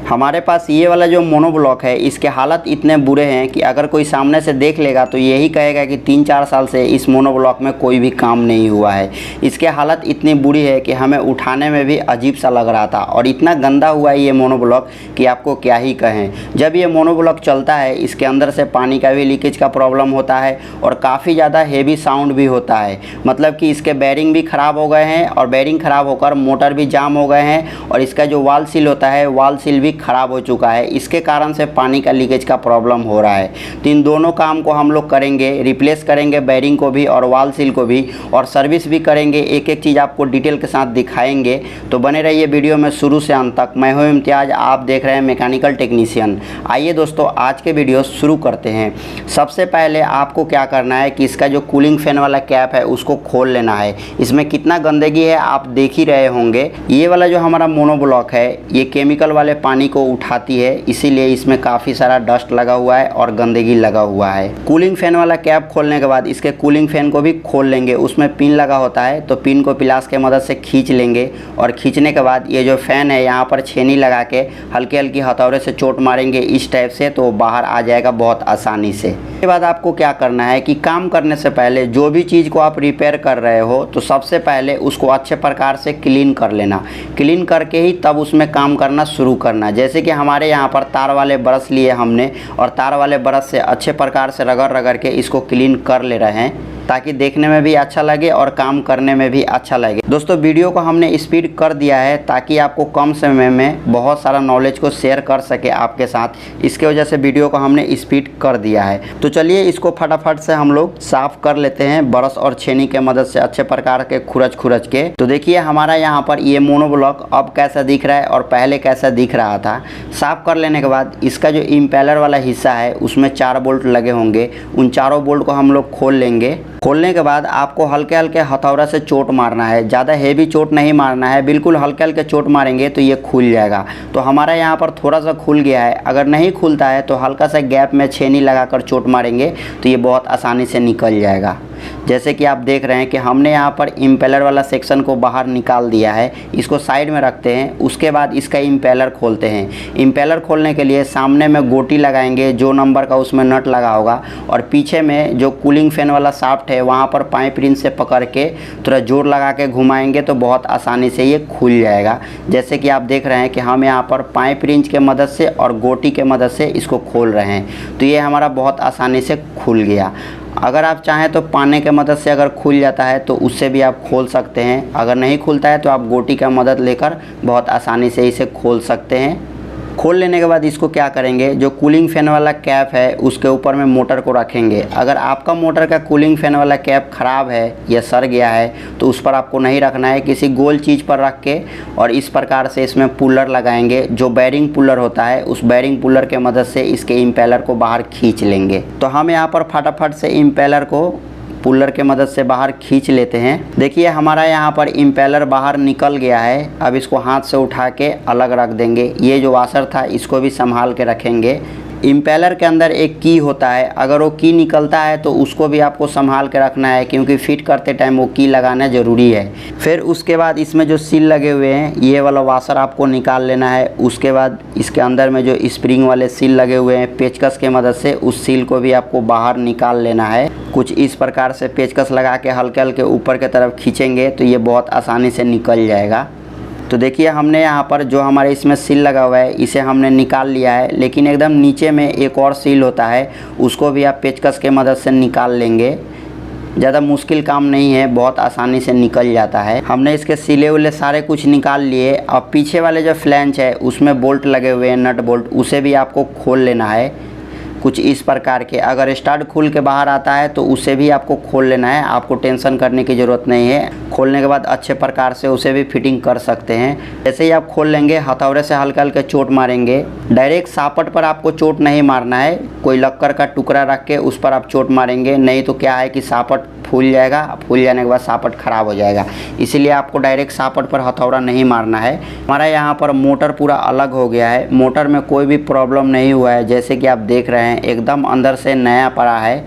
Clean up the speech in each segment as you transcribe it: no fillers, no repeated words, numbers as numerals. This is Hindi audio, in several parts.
हमारे पास ये वाला जो मोनोब्लॉक है इसके हालत इतने बुरे हैं कि अगर कोई सामने से देख लेगा तो यही कहेगा कि 3-4 साल से इस मोनोब्लॉक में कोई भी काम नहीं हुआ है। इसके हालत इतनी बुरी है कि हमें उठाने में भी अजीब सा लग रहा था और इतना गंदा हुआ है ये मोनोब्लॉक कि आपको क्या ही कहें। जब ये मोनोब्लॉक चलता है इसके अंदर से पानी का भी लीकेज का प्रॉब्लम होता है और काफ़ी ज़्यादा हेवी साउंड भी होता है। मतलब कि इसके बेरिंग भी ख़राब हो गए हैं और बेरिंग ख़राब होकर मोटर भी जाम हो गए हैं और इसका जो वाल सील होता है वाल सील भी ख़राब हो चुका है। इसके कारण से पानी का लीकेज का प्रॉब्लम हो रहा है। तो इन दोनों काम को हम लोग करेंगे, रिप्लेस करेंगे बेरिंग को भी और वाल सील को भी और सर्विस भी करेंगे। एक एक चीज़ आपको डिटेल के साथ दिखाएंगे, तो बने रहिए वीडियो में शुरू से अंत तक। मैं हूं इम्तियाज़, आप देख रहे हैं मैकेनिकल टेक्नीशियन। आइए दोस्तों आज के वीडियो शुरू करते हैं। सबसे पहले आपको क्या करना है कि इसका जो कूलिंग फैन वाला कैप है उसको खोल लेना है। इसमें कितना गंदगी है आप देख ही रहे होंगे। ये वाला जो हमारा मोनोब्लॉक है ये केमिकल वाले पानी को उठाती है, इसीलिए इसमें काफ़ी सारा डस्ट लगा हुआ है और गंदगी लगा हुआ है। कूलिंग फैन वाला कैप खोलने के बाद इसके कूलिंग फैन को भी खोल लेंगे। उसमें पिन लगा होता है तो पिन को पिलास के मदद से खींच लेंगे और खींचने के बाद ये जो फ़ैन है यहाँ पर छेनी लगा के हल्की हल्की हथौड़े से चोट मारेंगे इस टाइप से, तो बाहर आ जाएगा बहुत आसानी से। इसके बाद आपको क्या करना है कि काम करने से पहले जो भी चीज़ को आप रिपेयर कर रहे हो तो सबसे पहले उसको अच्छे प्रकार से क्लीन कर लेना। क्लीन करके ही तब उसमें काम करना शुरू करना। जैसे कि हमारे यहाँ पर तार वाले ब्रश लिए हमने और तार वाले ब्रश से अच्छे प्रकार से रगड़ रगड़ के इसको क्लीन कर ले रहे हैं ताकि देखने में भी अच्छा लगे और काम करने में भी अच्छा लगे। दोस्तों वीडियो को हमने स्पीड कर दिया है ताकि आपको कम समय में बहुत सारा नॉलेज को शेयर कर सके आपके साथ। इसके वजह से वीडियो को हमने स्पीड कर दिया है। तो चलिए इसको फटाफट से हम लोग साफ़ कर लेते हैं ब्रश और छेनी के मदद से अच्छे प्रकार के खुरच के। तो देखिए हमारा यहाँ पर ये मोनोब्लॉक अब कैसा दिख रहा है और पहले कैसा दिख रहा था। साफ़ कर लेने के बाद इसका जो इम्पेलर वाला हिस्सा है उसमें 4 बोल्ट लगे होंगे। उन चारों बोल्ट को हम लोग खोल लेंगे। खोलने के बाद आपको हल्के हल्के हथौड़ा से चोट मारना है, ज़्यादा हेवी चोट नहीं मारना है, बिल्कुल हल्के हल्के चोट मारेंगे तो ये खुल जाएगा। तो हमारा यहाँ पर थोड़ा सा खुल गया है। अगर नहीं खुलता है तो हल्का सा गैप में छेनी लगाकर चोट मारेंगे तो ये बहुत आसानी से निकल जाएगा। जैसे कि आप देख रहे हैं कि हमने यहाँ पर इम्पेलर वाला सेक्शन को बाहर निकाल दिया है। इसको साइड में रखते हैं। उसके बाद इसका इम्पेलर खोलते हैं। इम्पेलर खोलने के लिए सामने में गोटी लगाएंगे, जो नंबर का उसमें नट लगा होगा, और पीछे में जो कूलिंग फैन वाला शाफ्ट है वहाँ पर पाइप रिंच से पकड़ के थोड़ा जोर लगा के घुमाएंगे तो बहुत आसानी से ये खुल जाएगा। जैसे कि आप देख रहे हैं कि हम यहाँ पर पाइप रिंच के मदद से और गोटी के मदद से इसको खोल रहे हैं तो ये हमारा बहुत आसानी से खुल गया। अगर आप चाहें तो पाने के मदद से अगर खुल जाता है तो उससे भी आप खोल सकते हैं। अगर नहीं खुलता है तो आप गोटी का मदद लेकर बहुत आसानी से इसे खोल सकते हैं। खोल लेने के बाद इसको क्या करेंगे, जो कूलिंग फैन वाला कैप है उसके ऊपर में मोटर को रखेंगे। अगर आपका मोटर का कूलिंग फैन वाला कैप ख़राब है या सड़ गया है तो उस पर आपको नहीं रखना है, किसी गोल चीज़ पर रख के और इस प्रकार से इसमें पुलर लगाएंगे। जो बेरिंग पुलर होता है उस बेरिंग पुलर के मदद से इसके इम्पेलर को बाहर खींच लेंगे। तो हम यहाँ पर फटाफट से इम्पेलर को पुलर के मदद से बाहर खींच लेते हैं। देखिए हमारा यहाँ पर इम्पेलर बाहर निकल गया है। अब इसको हाथ से उठा के अलग रख देंगे। ये जो वाशर था इसको भी संभाल के रखेंगे। इम्पेलर के अंदर एक की होता है, अगर वो की निकलता है तो उसको भी आपको संभाल के रखना है क्योंकि फिट करते टाइम वो की लगाना ज़रूरी है। फिर उसके बाद इसमें जो सील लगे हुए हैं ये वाला वाशर आपको निकाल लेना है। उसके बाद इसके अंदर में जो स्प्रिंग वाले सील लगे हुए हैं पेचकस के मदद से उस सील को भी आपको बाहर निकाल लेना है। कुछ इस प्रकार से पेचकस लगा के हल्के हल्के ऊपर की तरफ खींचेंगे तो ये बहुत आसानी से निकल जाएगा। तो देखिए हमने यहाँ पर जो हमारे इसमें सील लगा हुआ है इसे हमने निकाल लिया है, लेकिन एकदम नीचे में एक और सील होता है उसको भी आप पेचकस के मदद से निकाल लेंगे। ज़्यादा मुश्किल काम नहीं है, बहुत आसानी से निकल जाता है। हमने इसके सिले उले सारे कुछ निकाल लिए। अब पीछे वाले जो फ्लैंच है उसमें बोल्ट लगे हुए हैं, नट बोल्ट, उसे भी आपको खोल लेना है कुछ इस प्रकार के। अगर स्टार्ट खुल के बाहर आता है तो उसे भी आपको खोल लेना है, आपको टेंशन करने की ज़रूरत नहीं है। खोलने के बाद अच्छे प्रकार से उसे भी फिटिंग कर सकते हैं। जैसे ही आप खोल लेंगे हथौड़े से हल्का हल्का चोट मारेंगे। डायरेक्ट सापट पर आपको चोट नहीं मारना है, कोई लक्कर का टुकड़ा रख के उस पर आप चोट मारेंगे, नहीं तो क्या है कि सापट फूल जाएगा। फूल जाने के बाद सापट ख़राब हो जाएगा, इसीलिए आपको डायरेक्ट सापट पर हथौड़ा नहीं मारना है। हमारा यहाँ पर मोटर पूरा अलग हो गया है, मोटर में कोई भी प्रॉब्लम नहीं हुआ है। जैसे कि आप देख रहे हैं एकदम अंदर से नया पड़ा है।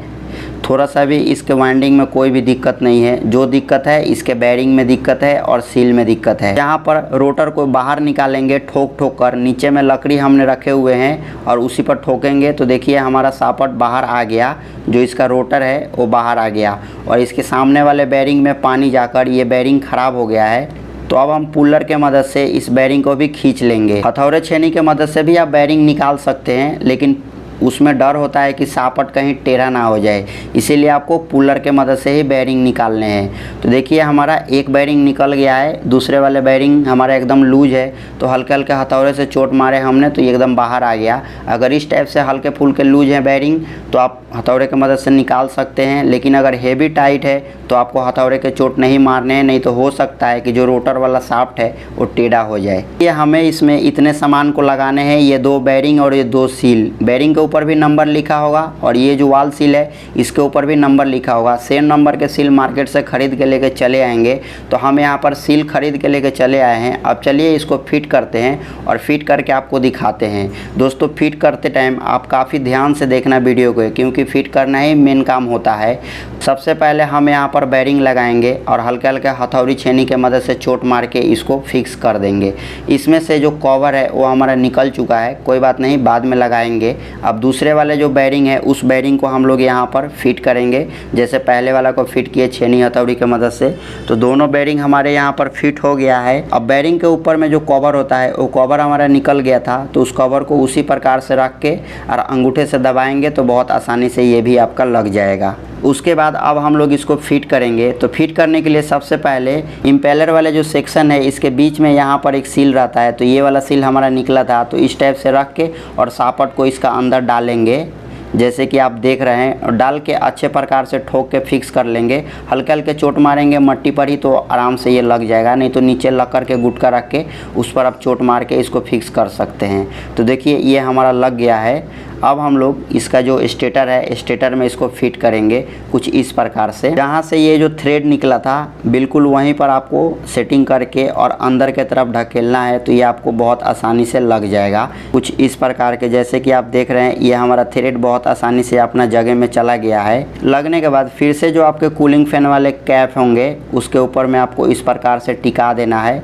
थोड़ा सा भी इसके वाइंडिंग में कोई भी दिक्कत नहीं है। जो दिक्कत है इसके बेरिंग में दिक्कत है और सील में दिक्कत है। यहाँ पर रोटर को बाहर निकालेंगे ठोक ठोक कर, नीचे में लकड़ी हमने रखे हुए हैं और उसी पर ठोकेंगे तो देखिए हमारा सापट बाहर आ गया। जो इसका रोटर है वो बाहर आ गया और इसके सामने वाले बेरिंग में पानी जाकर ये बेरिंग ख़राब हो गया है। तो अब हम पुलर के मदद से इस बेरिंग को भी खींच लेंगे। हथौड़े छेनी के मदद से भी आप बेरिंग निकाल सकते हैं, लेकिन उसमें डर होता है कि सापट कहीं टेढ़ा ना हो जाए, इसीलिए आपको पुलर के मदद से ही बेरिंग निकालने हैं। तो देखिए हमारा एक बेरिंग निकल गया है, दूसरे वाले बेरिंग हमारा एकदम लूज है। तो हल्के हल्के हथौड़े से चोट मारे हमने तो ये एकदम बाहर आ गया। अगर इस टाइप से हल्के फुल्के लूज हैं बेरिंग तो आप हथौड़े की मदद से निकाल सकते हैं, लेकिन अगर हेवी टाइट है तो आपको हथौड़े के चोट नहीं मारने हैं, नहीं तो हो सकता है कि जो रोटर वाला शाफ्ट है वो टेढ़ा हो जाए। ये हमें इसमें इतने सामान को लगाने हैं, ये 2 बेरिंग और ये 2 सील। बेरिंग के ऊपर भी नंबर लिखा होगा और ये जो वाल सील है इसके ऊपर भी नंबर लिखा होगा। सेम नंबर के सील मार्केट से ख़रीद के लेके चले आएंगे। तो हम यहाँ पर सील खरीद के लेके चले आए हैं। अब चलिए इसको फिट करते हैं और फिट करके आपको दिखाते हैं। दोस्तों फिट करते टाइम आप काफ़ी ध्यान से देखना वीडियो को, क्योंकि फिट करना ही मेन काम होता है। सबसे पहले हम यहाँ पर बेरिंग लगाएंगे और हल्के हल्के हथौड़ी छेनी के मदद से चोट मार के इसको फिक्स कर देंगे। इसमें से जो कवर है वो हमारा निकल चुका है, कोई बात नहीं, बाद में लगाएंगे। अब दूसरे वाले जो बेरिंग है उस बेरिंग को हम लोग यहाँ पर फिट करेंगे, जैसे पहले वाला को फिट किए छेनी हथौड़ी की मदद से। तो दोनों बेरिंग हमारे यहाँ पर फिट हो गया है। अब बेरिंग के ऊपर में जो कवर होता है वो कवर हमारा निकल गया था, तो उस कवर को उसी प्रकार से रख के और अंगूठे से दबाएंगे तो बहुत आसानी से ये भी आपका लग जाएगा। उसके बाद अब हम लोग इसको फिट करेंगे। तो फिट करने के लिए सबसे पहले इम्पेलर वाले जो सेक्शन है इसके बीच में यहाँ पर एक सील रहता है, तो ये वाला सील हमारा निकला था। तो इस टाइप से रख के और सापट को इसका अंदर डालेंगे, जैसे कि आप देख रहे हैं, और डाल के अच्छे प्रकार से ठोक के फिक्स कर लेंगे। हल्के हल्के चोट मारेंगे मट्टी पर ही तो आराम से ये लग जाएगा, नहीं तो नीचे लकर के गुटका रख के उस पर आप चोट मार के इसको फिक्स कर सकते हैं। तो देखिए ये हमारा लग गया है। अब हम लोग इसका जो स्टेटर है स्टेटर में इसको फिट करेंगे कुछ इस प्रकार से। जहाँ से ये जो थ्रेड निकला था बिल्कुल वहीं पर आपको सेटिंग करके और अंदर के तरफ ढकेलना है, तो ये आपको बहुत आसानी से लग जाएगा कुछ इस प्रकार के। जैसे कि आप देख रहे हैं ये हमारा थ्रेड बहुत आसानी से अपना जगह में चला गया है। लगने के बाद फिर से जो आपके कूलिंग फैन वाले कैप होंगे उसके ऊपर में आपको इस प्रकार से टिका देना है।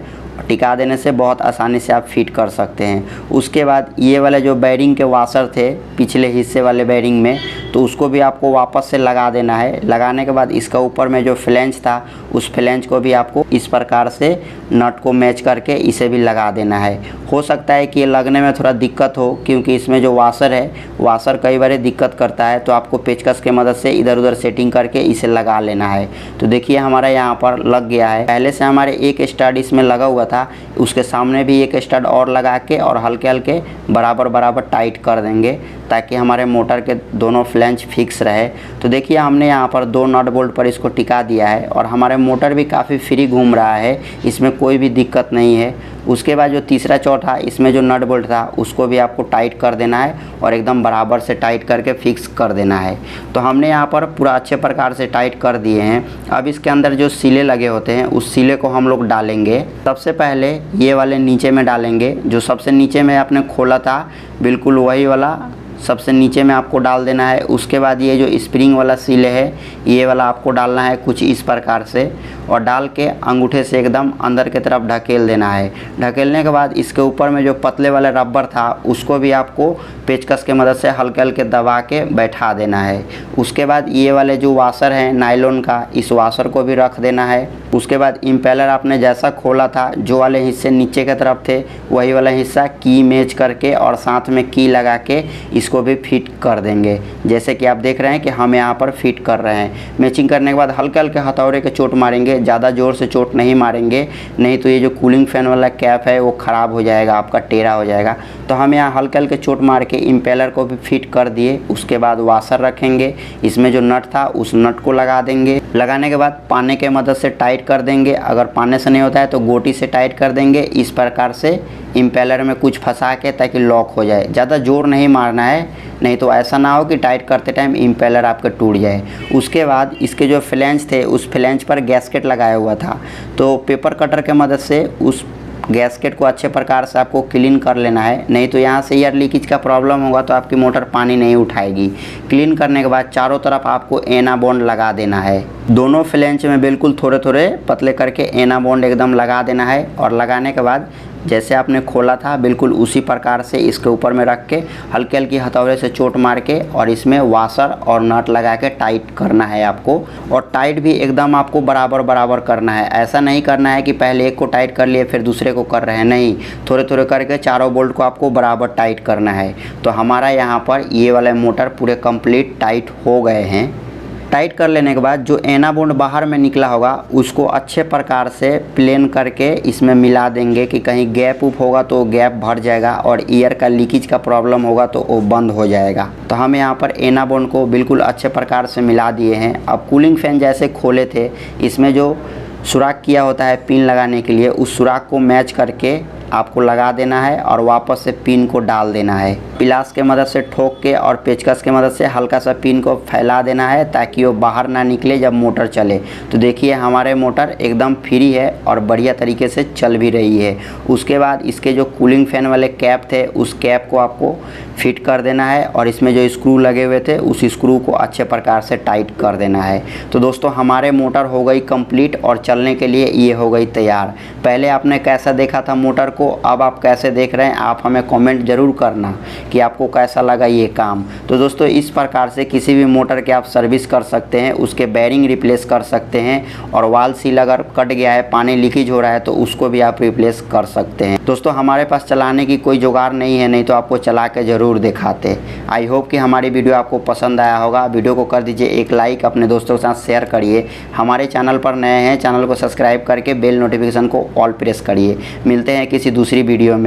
टिका देने से बहुत आसानी से आप फिट कर सकते हैं। उसके बाद ये वाले जो बेरिंग के वाशर थे पिछले हिस्से वाले बेरिंग में, तो उसको भी आपको वापस से लगा देना है। लगाने के बाद इसका ऊपर में जो फ्लैंज था उस फ्लैंज को भी आपको इस प्रकार से नट को मैच करके इसे भी लगा देना है। हो सकता है कि ये लगने में थोड़ा दिक्कत हो, क्योंकि इसमें जो वाशर है वाशर कई बार दिक्कत करता है, तो आपको पेचकस के मदद से इधर उधर सेटिंग करके इसे लगा लेना है। तो देखिए हमारा यहाँ पर लग गया है। पहले से हमारे एक स्टड इसमें लगा हुआ था, उसके सामने भी एक स्टड और लगा के और हल्के हल्के बराबर बराबर टाइट कर देंगे ताकि हमारे मोटर के दोनों फ्लैंज फिक्स रहे। तो देखिए हमने यहाँ पर 2 नट बोल्ट पर इसको टिका दिया है और हमारे मोटर भी काफ़ी फ्री घूम रहा है, इसमें कोई भी दिक्कत नहीं है। उसके बाद जो तीसरा चौथा इसमें जो नट बोल्ट था उसको भी आपको टाइट कर देना है और एकदम बराबर से टाइट करके फिक्स कर देना है। तो हमने यहाँ पर पूरा अच्छे प्रकार से टाइट कर दिए हैं। अब इसके अंदर जो सीले लगे होते हैं उस सीले को हम लोग डालेंगे। सबसे पहले ये वाले नीचे में डालेंगे, जो सबसे नीचे में आपने खोला था बिल्कुल वही वाला सबसे नीचे में आपको डाल देना है। उसके बाद ये जो स्प्रिंग वाला सीले है ये वाला आपको डालना है कुछ इस प्रकार से, और डाल के अंगूठे से एकदम अंदर की तरफ ढकेल देना है। ढकेलने के बाद इसके ऊपर में जो पतले वाला रबर था उसको भी आपको पेचकस के मदद से हल्के हल्के दबा के बैठा देना है। उसके बाद ये वाले जो वाशर है नायलॉन का, इस वाशर को भी रख देना है। उसके बाद इम्पेलर आपने जैसा खोला था जो वाले हिस्से नीचे की तरफ थे वही वाला हिस्सा की मैच करके और साथ में की लगा के इसको भी फिट कर देंगे, जैसे कि आप देख रहे हैं कि हम यहाँ पर फिट कर रहे हैं। मैचिंग करने के बाद हल्के हल्के हथौड़े के चोट मारेंगे, ज़्यादा ज़ोर से चोट नहीं मारेंगे, नहीं तो ये जो कूलिंग फैन वाला कैप है वो ख़राब हो जाएगा, आपका टेढ़ा हो जाएगा। तो हम यहाँ हल्के हल्के चोट मार के इम्पेलर को भी फिट कर दिए। उसके बाद वाशर रखेंगे, इसमें जो नट था उस नट को लगा देंगे। लगाने के बाद पाने के मदद से टाइट कर देंगे, अगर पाने से नहीं होता है तो गोटी से टाइट कर देंगे इस प्रकार से इम्पेलर में कुछ फंसा के, ताकि लॉक हो जाए। ज़्यादा ज़ोर नहीं मारना है, नहीं तो ऐसा ना हो कि टाइट करते टाइम इम्पेलर आपके टूट जाए। उसके बाद इसके जो फ्लैंज थे उस फ्लैंज पर गैस्केट लगाया हुआ था, तो पेपर कटर के मदद से उस गैसकेट को अच्छे प्रकार से आपको क्लीन कर लेना है, नहीं तो यहाँ से एयर लीकेज का प्रॉब्लम होगा तो आपकी मोटर पानी नहीं उठाएगी। क्लीन करने के बाद चारों तरफ आपको एना बॉन्ड लगा देना है। दोनों फ्लेंच में बिल्कुल थोड़े थोड़े पतले करके एना बॉन्ड एकदम लगा देना है। और लगाने के बाद जैसे आपने खोला था बिल्कुल उसी प्रकार से इसके ऊपर में रख के हल्की हल्की हथौड़े से चोट मार के और इसमें वाशर और नट लगा के टाइट करना है आपको। और टाइट भी एकदम आपको बराबर बराबर करना है। ऐसा नहीं करना है कि पहले एक को टाइट कर लिए फिर दूसरे को कर रहे हैं, नहीं, थोड़े थोड़े करके चारों बोल्ट को आपको बराबर टाइट करना है। तो हमारा यहाँ पर ये वाले मोटर पूरे कंप्लीट टाइट हो गए हैं। टाइट कर लेने के बाद जो एना बॉन्ड बाहर में निकला होगा उसको अच्छे प्रकार से प्लेन करके इसमें मिला देंगे कि कहीं गैप उप होगा तो गैप भर जाएगा और एयर का लीकेज का प्रॉब्लम होगा तो वो बंद हो जाएगा। तो हम यहाँ पर एना बॉन्ड को बिल्कुल अच्छे प्रकार से मिला दिए हैं। अब कूलिंग फैन जैसे खोले थे इसमें जो सुराख किया होता है पिन लगाने के लिए, उस सुराख को मैच करके आपको लगा देना है और वापस से पिन को डाल देना है। पिलास के मदद से ठोक के और पेचकस के मदद से हल्का सा पिन को फैला देना है ताकि वो बाहर ना निकले जब मोटर चले। तो देखिए हमारे मोटर एकदम फ्री है और बढ़िया तरीके से चल भी रही है। उसके बाद इसके जो कूलिंग फैन वाले कैप थे उस कैप को आपको फिट कर देना है और इसमें जो स्क्रू लगे हुए थे उस स्क्रू को अच्छे प्रकार से टाइट कर देना है। तो दोस्तों हमारे मोटर हो गई कंप्लीट और चलने के लिए ये हो गई तैयार। पहले आपने कैसा देखा था मोटर को, अब आप कैसे देख रहे हैं, आप हमें कमेंट ज़रूर करना कि आपको कैसा लगा ये काम। तो दोस्तों इस प्रकार से किसी भी मोटर के आप सर्विस कर सकते हैं, उसके बेयरिंग रिप्लेस कर सकते हैं और वाल सील अगर कट गया है, पानी लीकेज हो रहा है तो उसको भी आप रिप्लेस कर सकते हैं। दोस्तों हमारे पास चलाने की कोई जुगाड़ नहीं है, नहीं तो आपको चला के ज़रूर दिखाते। आई होप कि हमारी वीडियो आपको पसंद आया होगा। वीडियो को कर दीजिए एक लाइक, अपने दोस्तों के साथ शेयर करिए। हमारे चैनल पर नए हैं, चैनल को सब्सक्राइब करके बेल नोटिफिकेशन को ऑल प्रेस करिए। मिलते हैं किसी दूसरी वीडियो में।